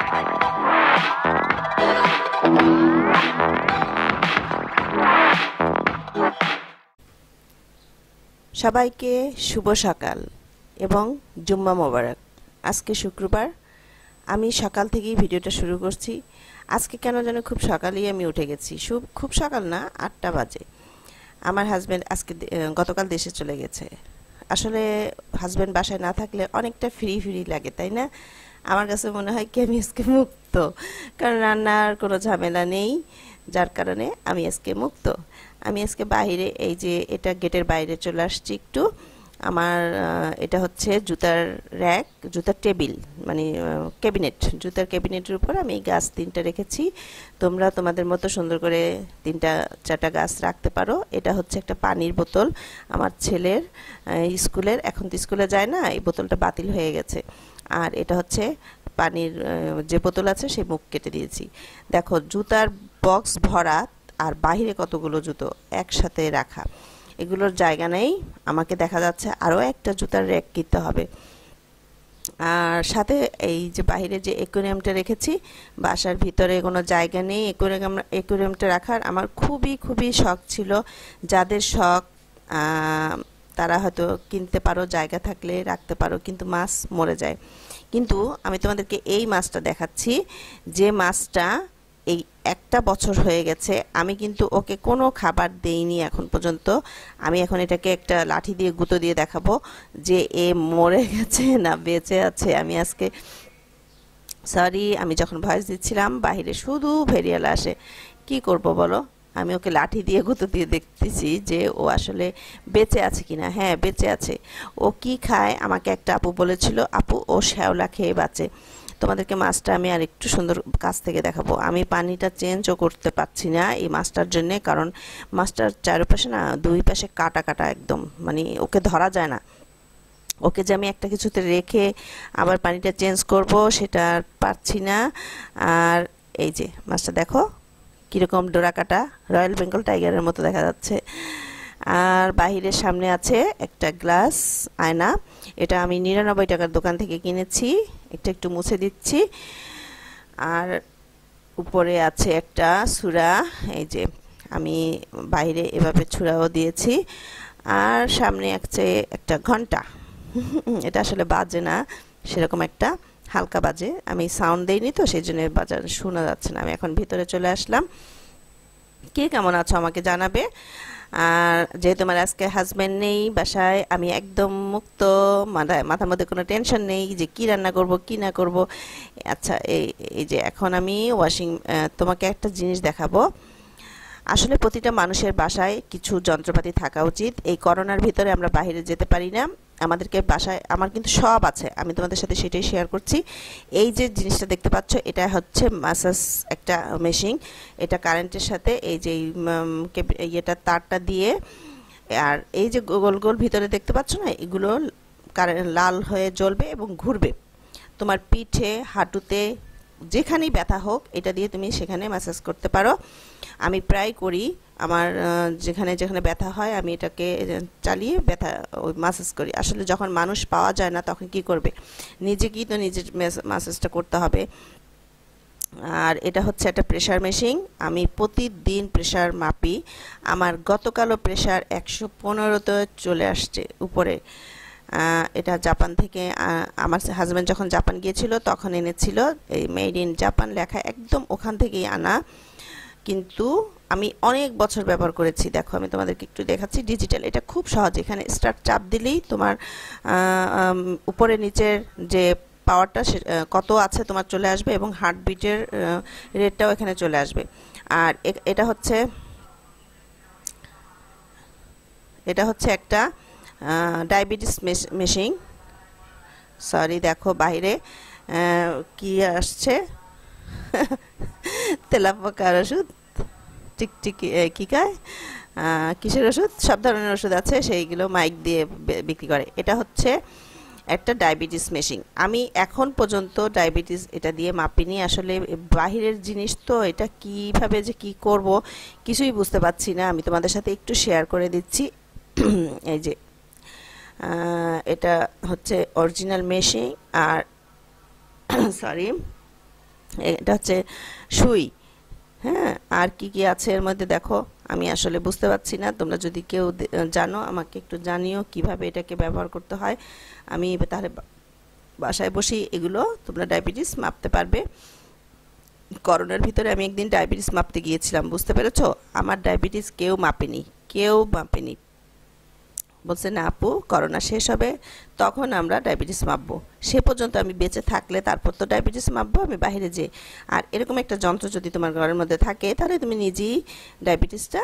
সবাইকে শুভ সকাল এবং জুম্মা মোবারক। আজকে শুক্রবার, আমি সকাল থেকেই ভিডিওটা শুরু করছি। আজকে কেন যেন খুব সকালেই আমি উঠে গেছি, খুব সকাল না, 8টা বাজে। আমার হাজব্যান্ড গতকাল দেশে চলে গেছে। আসলে হাজব্যান্ড বাসায় না থাকলে অনেকটা ফ্রি ফ্রি লাগে, তাই না? আমার কাছে মনে হয় কি আমি আজকে মুক্ত, কারণ রান্নার কোনো ঝামেলা নেই, যার কারণে আমি আজকে মুক্ত। আমি আজকে বাইরে, এই যে এটা গেটের বাইরে চলে আসছি একটু। আমার এটা হচ্ছে জুতার র্যাক, জুতার টেবিল, মানে ক্যাবিনেট, জুতার ক্যাবিনেটের উপর আমি এই গাছ 3টা রেখেছি। তোমরা তোমাদের মতো সুন্দর করে 3-4টা গাছ রাখতে পারো। এটা হচ্ছে একটা পানির বোতল আমার ছেলের স্কুলের, এখন তো স্কুলে যায় না, এই বোতলটা বাতিল হয়ে গেছে। আর এটা হচ্ছে পানির যে বোতল আছে সেই মুখ কেটে দিয়েছি। দেখো জুতার বক্স ভরা, আর বাহিরে কতগুলো জুতো একসাথে রাখা, এগুলোর জায়গা নেই। আমাকে দেখা যাচ্ছে আরও একটা জুতার র্যাক কিনতে হবে। আর সাথে এই যে বাহিরে যে অ্যাকুয়ারিয়ামটা রেখেছি, বাসার ভিতরে কোনো জায়গা নেই অ্যাকুয়ারিয়ামটা রাখার। আমার খুবই খুবই শখ ছিল। যাদের শখ তারা হয়তো কিনতে পারো, জায়গা থাকলে রাখতে পারো, কিন্তু মাছ মরে যায়। কিন্তু আমি তোমাদেরকে এই মাছটা দেখাচ্ছি, যে মাছটা এই 1টা বছর হয়ে গেছে, আমি কিন্তু ওকে কোনো খাবার দেইনি এখন পর্যন্ত। আমি এখন এটাকে একটা লাঠি দিয়ে গুঁতো দিয়ে দেখাবো যে এ মরে গেছে না বেঁচে আছে। আমি আজকে আমি যখন ভয়েস দিচ্ছিলাম বাইরে শুধু ভেরিয়াল আসে, কি করব বলো? আমি ওকে লাঠি দিয়ে গুঁতো দিয়ে দেখতেছি যে ও আসলে বেঁচে আছে কিনা। হ্যাঁ, বেঁচে আছে। ও কি খায় আমাকে একটা আপু বলেছিল, আপু ও শ্যাওলা খেয়ে বাঁচে। তোমাদেরকে মাছটা আমি আর একটু সুন্দর কাছ থেকে দেখাবো। আমি পানিটা চেঞ্জও করতে পারছি না এই মাছটার জন্যে, কারণ মাছটার চারপাশে না 2 পাশে কাটা কাটা একদম, মানে ওকে ধরা যায় না। ওকে যে আমি একটা কিছুতে রেখে আবার পানিটা চেঞ্জ করব সেটা পারছি না। আর এই যে মাছটা দেখো কীরকম ডোরা কাটা, রয়্যাল বেঙ্গল টাইগারের মতো দেখা যাচ্ছে। আর বাহিরের সামনে আছে একটা গ্লাস আয়না, এটা আমি 99 টাকার দোকান থেকে কিনেছি। একটু মুছে দিচ্ছি। আর উপরে আছে একটা ছুরা, এই যে আমি বাইরে এভাবে ছুরাও দিয়েছি। আর সামনে আছে একটা ঘন্টা, এটা আসলে বাজে না, সেরকম একটা হালকা বাজে, আমি সাউন্ড দেইনি তো সেই জন্য বাজার শোনা যাচ্ছে না। আমি এখন ভিতরে চলে আসলাম। কে কেমন আছো আমাকে জানাবে। আর যেহেতু আমার আজকে হাজব্যান্ড নেই বাসায়, আমি একদম মুক্ত, মাথার মধ্যে কোনো টেনশন নেই যে কি রান্না করব কি না করব। আচ্ছা, এই যে এখন আমি তোমাকে একটা জিনিস দেখাবো। আসলে প্রতিটা মানুষের বাসায় কিছু যন্ত্রপাতি থাকা উচিত। এই করোনার ভিতরে আমরা বাইরে যেতে পারি না, আমাদেরকে বাসায়, আমার কিন্তু সব আছে, আমি তোমাদের সাথে সেটাই শেয়ার করছি। এই যে জিনিসটা দেখতে পাচ্ছ, এটা হচ্ছে মাসাজ একটা মেশিন। এটা কারেন্টের সাথে এই যে ইয়েটা তারটা দিয়ে, আর এই যে গোল গোল ভিতরে দেখতে পাচ্ছ না, এগুলো লাল হয়ে জ্বলবে এবং ঘুরবে। তোমার পিঠে, হাঁটুতে, যেখানেই ব্যথা হোক এটা দিয়ে তুমি সেখানে ম্যাসাজ করতে পারো। আমি প্রায় করি, আমার যেখানে যেখানে ব্যথা হয় আমি এটাকে চালিয়ে ব্যথা ওই ম্যাসাজ করি। আসলে যখন মানুষ পাওয়া যায় না তখন কি করবে, নিজেকেই তো নিজের ম্যাসাজটা করতে হবে। আর এটা হচ্ছে একটা প্রেশার মেশিন, আমি প্রতিদিন প্রেশার মাপি। আমার গতকালও প্রেশার 115তে চলে আসছে উপরে। এটা জাপান থেকে, আমার হাজব্যান্ড যখন জাপান গিয়েছিল তখন এনেছিল, এই মেড ইন জাপান লেখা, একদম ওখান থেকেই আনা। কিন্তু আমি অনেক বছর ব্যবহার করেছি। দেখো আমি তোমাদেরকে একটু দেখাচ্ছি, ডিজিটাল, এটা খুব সহজ। এখানে স্টার্ট চাপ দিলেই তোমার উপরে নিচের যে পাওয়ারটা কত আছে তোমার চলে আসবে, এবং হার্টবিটের রেটটাও এখানে চলে আসবে। আর এটা হচ্ছে একটা ডায়াবেটিস মেশিন। দেখো বাইরে কি আসছে, তেলাপোকার ওষুধ, টিকটিকি কি খায়, কিসের ওষুধ, সব ধরনের ওষুধ আছে, সেইগুলো মাইক দিয়ে বিক্রি করে। এটা হচ্ছে একটা ডায়াবেটিস মেশিন। আমি এখন পর্যন্ত ডায়াবেটিস এটা দিয়ে মাপিনি। আসলে বাহিরের জিনিস তো, এটা কিভাবে যে কি করব কিছুই বুঝতে পারছি না। আমি তোমাদের সাথে একটু শেয়ার করে দিচ্ছি। এই যে এটা হচ্ছে অরিজিনাল মেশিন। আর এটা হচ্ছে সুই। হ্যাঁ, আর কি কি আছে এর মধ্যে দেখো, আমি আসলে বুঝতে পারছি না, তোমরা যদি কেউ জানো আমাকে একটু জানিও কিভাবে এটাকে ব্যবহার করতে হয়। আমি তাহলে বাসায় বসে এগুলো তোমরা ডায়াবেটিস মাপতে পারবে। করোনার ভিতরে আমি একদিন ডায়াবেটিস মাপতে গিয়েছিলাম, বুঝতে পেরেছো? আমার ডায়াবেটিস কেউ মাপেনি, কেউ মাপেনি। বলছে না আপু, করোনা শেষ হবে তখন আমরা ডায়াবেটিস মাপবো, সে পর্যন্ত আমি বেঁচে থাকলে তারপর তো ডায়াবেটিস মাপবো আমি বাইরে যেয়ে। আর এরকম একটা যন্ত্র যদি তোমার ঘরের মধ্যে থাকে তাহলে তুমি নিজেই ডায়াবেটিসটা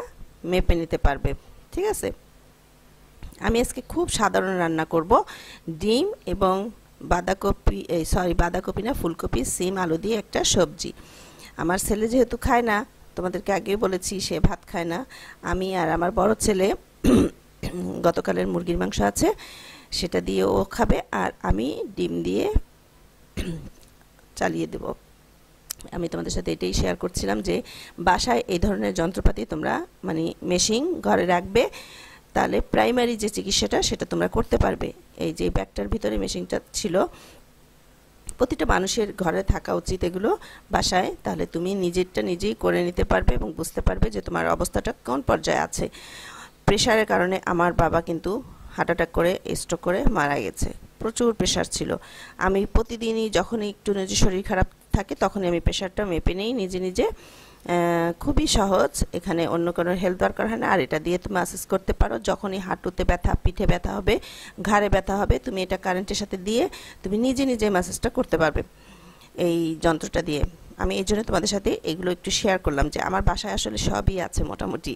মেপে নিতে পারবে। ঠিক আছে, আমি আজকে খুব সাধারণ রান্না করব, ডিম এবং বাঁধাকপি, বাঁধাকপি না, ফুলকপি, সিম, আলু দিয়ে একটা সবজি। আমার ছেলে যেহেতু খায় না, তোমাদেরকে আগেও বলেছি সে ভাত খায় না, আমি আর আমার বড় ছেলে গতকালের মুরগির মাংস আছে সেটা দিয়ে ও খাবে, আর আমি ডিম দিয়ে চালিয়ে দেব। আমি তোমাদের সাথে এটাই শেয়ার করছিলাম যে বাসায় এই ধরনের যন্ত্রপাতি তোমরা মানে মেশিন ঘরে রাখবে, তাহলে প্রাইমারি যে চিকিৎসাটা সেটা তোমরা করতে পারবে। এই যে ব্যাগটার ভিতরে মেশিনটা ছিল, প্রতিটা মানুষের ঘরে থাকা উচিত এগুলো বাসায়, তাহলে তুমি নিজেরটা নিজেই করে নিতে পারবে এবং বুঝতে পারবে যে তোমার অবস্থাটা কোন পর্যায়ে আছে। প্রেশারের কারণে আমার বাবা কিন্তু হার্ট অ্যাটাক করে স্ট্রোক করে মারা গেছে, প্রচুর প্রেশার ছিল। আমি প্রতিদিনই যখনই একটু নিজের শরীর খারাপ থাকে তখনই আমি প্রেশারটা মেপে নিই নিজে নিজে। খুবই সহজ, এখানে অন্য কোনো হেল্প দরকার হয় না। আর এটা দিয়ে তুমি ম্যাসেজ করতে পারো, যখনই হাঁটুতে ব্যথা, পিঠে ব্যথা হবে, ঘাড়ে ব্যথা হবে, তুমি এটা কারেন্টের সাথে দিয়ে তুমি নিজে নিজে ম্যাসেজটা করতে পারবে এই যন্ত্রটা দিয়ে। আমি এই জন্য তোমাদের সাথে এগুলো একটু শেয়ার করলাম যে আমার বাসায় আসলে সবই আছে মোটামুটি।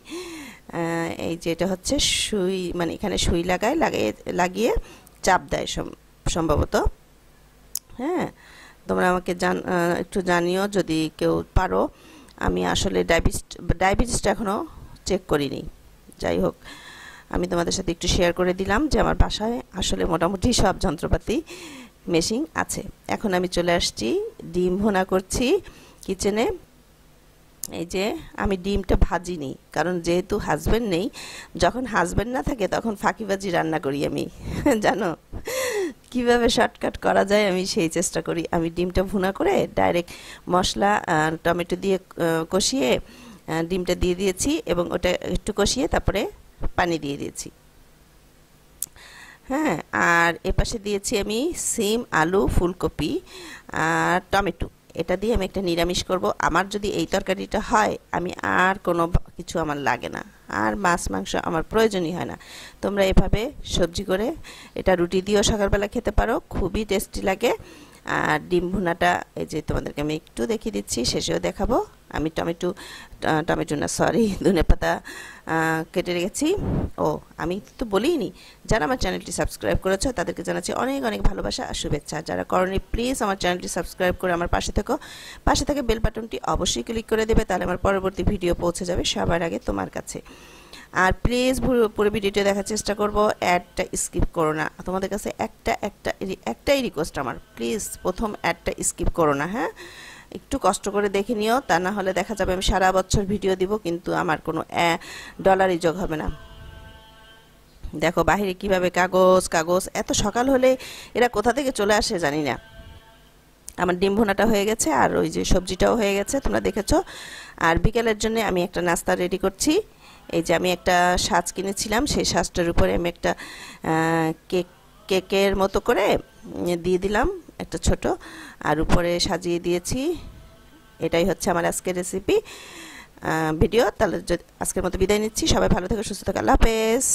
এই যে এটা হচ্ছে সুই, মানে এখানে সুই লাগিয়ে চাপ দেয় সম্ভবত। হ্যাঁ, তোমরা আমাকে একটু জানিও যদি কেউ পারো। আমি আসলে ডায়াবেটিসটা এখনও চেক করিনি। যাই হোক, আমি তোমাদের সাথে একটু শেয়ার করে দিলাম যে আমার বাসায় আসলে মোটামুটি সব যন্ত্রপাতি মেশিন আছে। এখন আমি চলে আসছি, ডিম ভুনা করছি কিচেনে। এই যে আমি ডিমটা ভাজিনি, কারণ যেহেতু হাজব্যান্ড নেই, যখন হাজব্যান্ড না থাকে তখন ফাঁকিবাজি রান্না করি আমি জানো কিভাবে শর্টকাট করা যায়, আমি সেই চেষ্টা করি। আমি ডিমটা ভুনা করে ডাইরেক্ট মশলা টমেটো দিয়ে কষিয়ে ডিমটা দিয়ে দিয়েছি এবং ওটা একটু কষিয়ে তারপরে পানি দিয়ে দিয়েছি। হ্যাঁ, আর এপাশে দিয়েছি আমি সিম, আলু, ফুলকপি আর টমেটো। এটা দিয়ে আমি একটা নিরামিষ করব। আমার যদি এই তরকারিটা হয় আমি আর কোনো কিছু আমার লাগে না, আর মাছ মাংস আমার প্রয়োজনই হয় না। তোমরা এভাবে সবজি করে এটা রুটি দিয়েও সকালবেলা খেতে পারো, খুবই টেস্টি লাগে। আর ডিম ভুনাটা এই যে তোমাদেরকে আমি একটু দেখিয়ে দিচ্ছি, শেষেও দেখাবো। আমি টমেটো না সরি ধনেপাতা কেটে রেখেছি। ও আমি তো বলিনি, যারা আমার চ্যানেলটি সাবস্ক্রাইব করেছো তাদেরকে জানাচ্ছি অনেক অনেক ভালোবাসা আর শুভেচ্ছা। যারা করনি প্লিজ আমার চ্যানেলটি সাবস্ক্রাইব করে আমার পাশে থেকো। পাশে থেকে বেল বাটনটি অবশ্যই ক্লিক করে দেবে, তাহলে আমার পরবর্তী ভিডিও পৌঁছে যাবে সবার আগে তোমার কাছে। আর প্লিজ পুরো ভিডিওটা দেখার চেষ্টা করবো, অ্যাডটা স্কিপ করো না। তোমাদের কাছে একটাই রিকোয়েস্ট আমার, প্লিজ প্রথম অ্যাডটা স্কিপ করো না। হ্যাঁ, একটু কষ্ট করে দেখে নিও, তা না হলে দেখা যাবে আমি সারা বছর ভিডিও দিব কিন্তু আমার কোনো ডলারই যোগ হবে না। দেখো বাহিরে কিভাবে কাগজ কাগজ, এত সকাল হলে এরা কোথা থেকে চলে আসে জানি না। আমার ডিম ভুনাটা হয়ে গেছে আর ওই যে সবজিটাও হয়ে গেছে, তোমরা দেখেছো। আর বিকেলের জন্য আমি একটা নাস্তা রেডি করছি। এই যে আমি একটা সাজ কিনেছিলাম, সেই সাজটার উপরে আমি একটা কেকের মতো করে দিয়ে দিলাম একটা ছোট, আর উপরে সাজিয়ে দিয়েছি। এটাই হচ্ছে আমার আজকের রেসিপি ভিডিও। তাহলে আজকের মতো বিদায় নিচ্ছি, সবাই ভালো থেকো, সুস্থ থাকো, আল্লাহ হাফেজ।